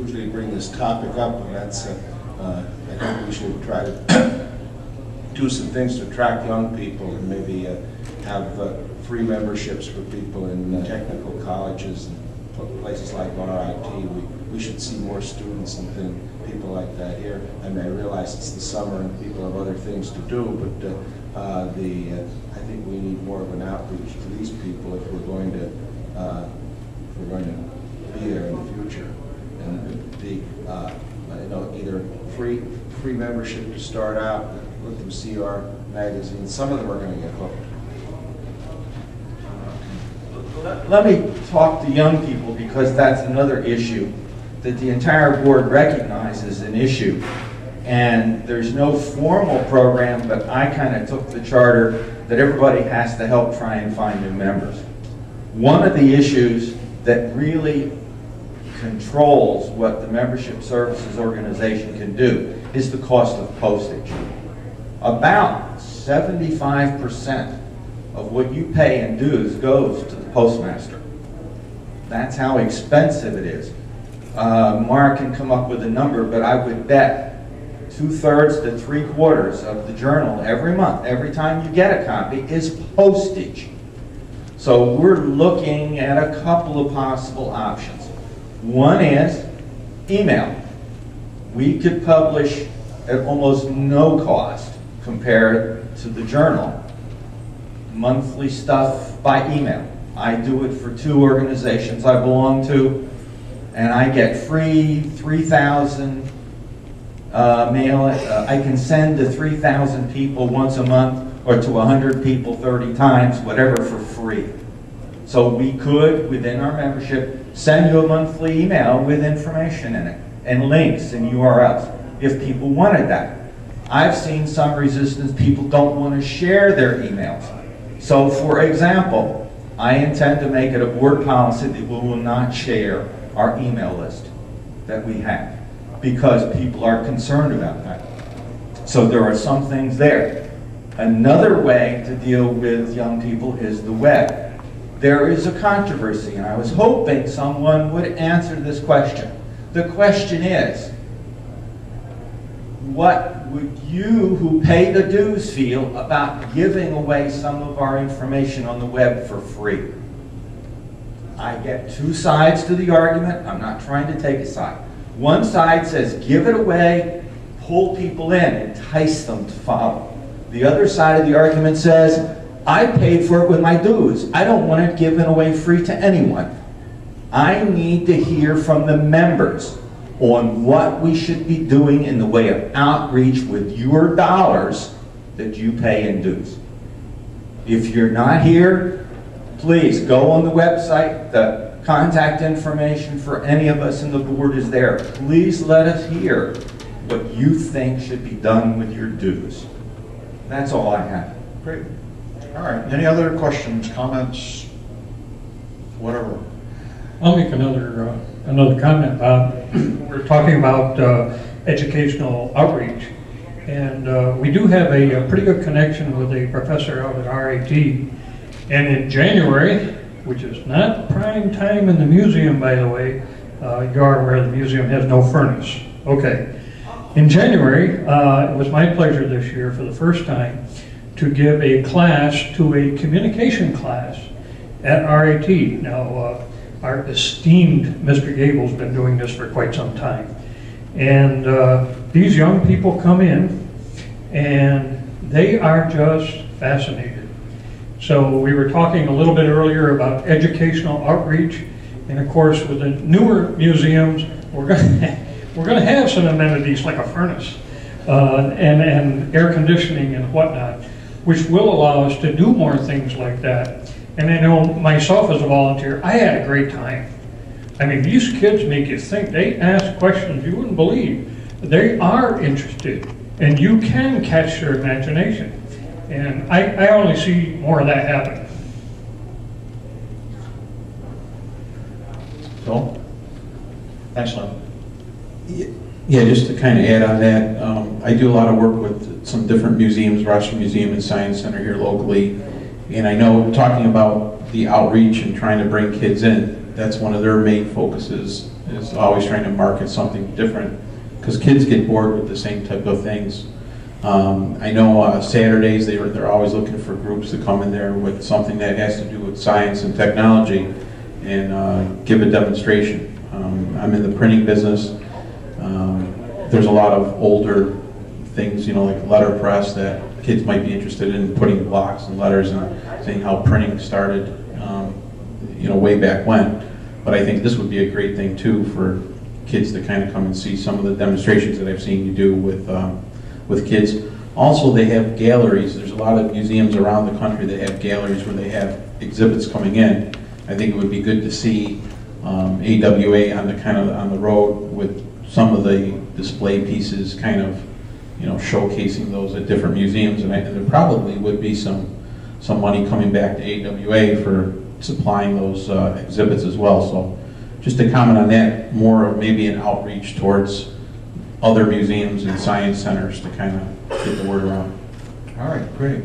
usually bring this topic up, and that's, I think we should try to do some things to attract young people and maybe have free memberships for people in technical colleges and places like RIT. We should see more students and people like that here. I mean, I realize it's the summer and people have other things to do, but I think we need more of an outreach to these people if we're going to be there in the future. And the either free membership to start out, let them see our magazine. Some of them are going to get hooked. Let me talk to young people, because that's another issue that the entire board recognizes an issue. And there's no formal program, but I kind of took the charter that everybody has to help try and find new members. One of the issues that really controls what the membership services organization can do is the cost of postage. About 75% of what you pay in dues goes to the postmaster. That's how expensive it is. Mark can come up with a number, but I would bet 2/3 to 3/4 of the journal every month, every time you get a copy, is postage. So we're looking at a couple of possible options. One is email. We could publish at almost no cost compared to the journal monthly stuff by email. I do it for 2 organizations I belong to, and I get free 3,000 mail. I can send to 3,000 people once a month, or to 100 people 30 times, whatever, for free. So we could, within our membership, send you a monthly email with information in it, and links and URLs, if people wanted that. I've seen some resistance. People don't want to share their emails. So, for example, I intend to make it a board policy that we will not share our email list that we have, because people are concerned about that. So there are some things there. Another way to deal with young people is the web. There is a controversy, and I was hoping someone would answer this question. The question is, what would you who pay the dues feel about giving away some of our information on the web for free? I get 2 sides to the argument. I'm not trying to take a side. One side says give it away, pull people in, entice them to follow. The other side of the argument says I paid for it with my dues. I don't want it given away free to anyone. I need to hear from the members on what we should be doing in the way of outreach with your dollars that you pay in dues. If you're not here, please go on the website. The contact information for any of us in the board is there. Please let us hear what you think should be done with your dues. That's all I have. Great. All right. Any other questions, comments, whatever? I'll make another comment, Bob. We're talking about educational outreach, and we do have a pretty good connection with a professor out at RIT. And in January, which is not prime time in the museum, by the way, you are aware the museum has no furnace. Okay. In January, it was my pleasure this year, for the first time, to give a class to a communication class at RIT. Now, our esteemed Mr. Gable's been doing this for quite some time. And these young people come in, and they are just fascinated. So we were talking a little bit earlier about educational outreach, and of course with the newer museums, we're going to have some amenities like a furnace and air conditioning and whatnot, which will allow us to do more things like that. And I know myself as a volunteer, I had a great time. I mean, these kids make you think. They ask questions you wouldn't believe. They are interested, and you can catch their imagination. And I only see more of that happen. Phil? Thanks, Lynn. Yeah, just to kind of add on that, I do a lot of work with some different museums, Rochester Museum and Science Center here locally, and I know talking about the outreach and trying to bring kids in, that's one of their main focuses is always trying to market something different, because kids get bored with the same type of things. I know Saturdays they're always looking for groups to come in there with something that has to do with science and technology and give a demonstration. I'm in the printing business. There's a lot of older things, you know, like letterpress that kids might be interested in, putting blocks and letters and saying how printing started, you know, way back when. But I think this would be a great thing too for kids to kind of come and see some of the demonstrations that I've seen you do with kids. Also, they have galleries. There's a lot of museums around the country that have galleries where they have exhibits coming in. I think it would be good to see AWA on the road with some of the display pieces, kind of, you know, showcasing those at different museums, and there probably would be some money coming back to AWA for supplying those exhibits as well. So just to comment on that, more of maybe an outreach towards other museums and science centers to kind of get the word around. All right, great.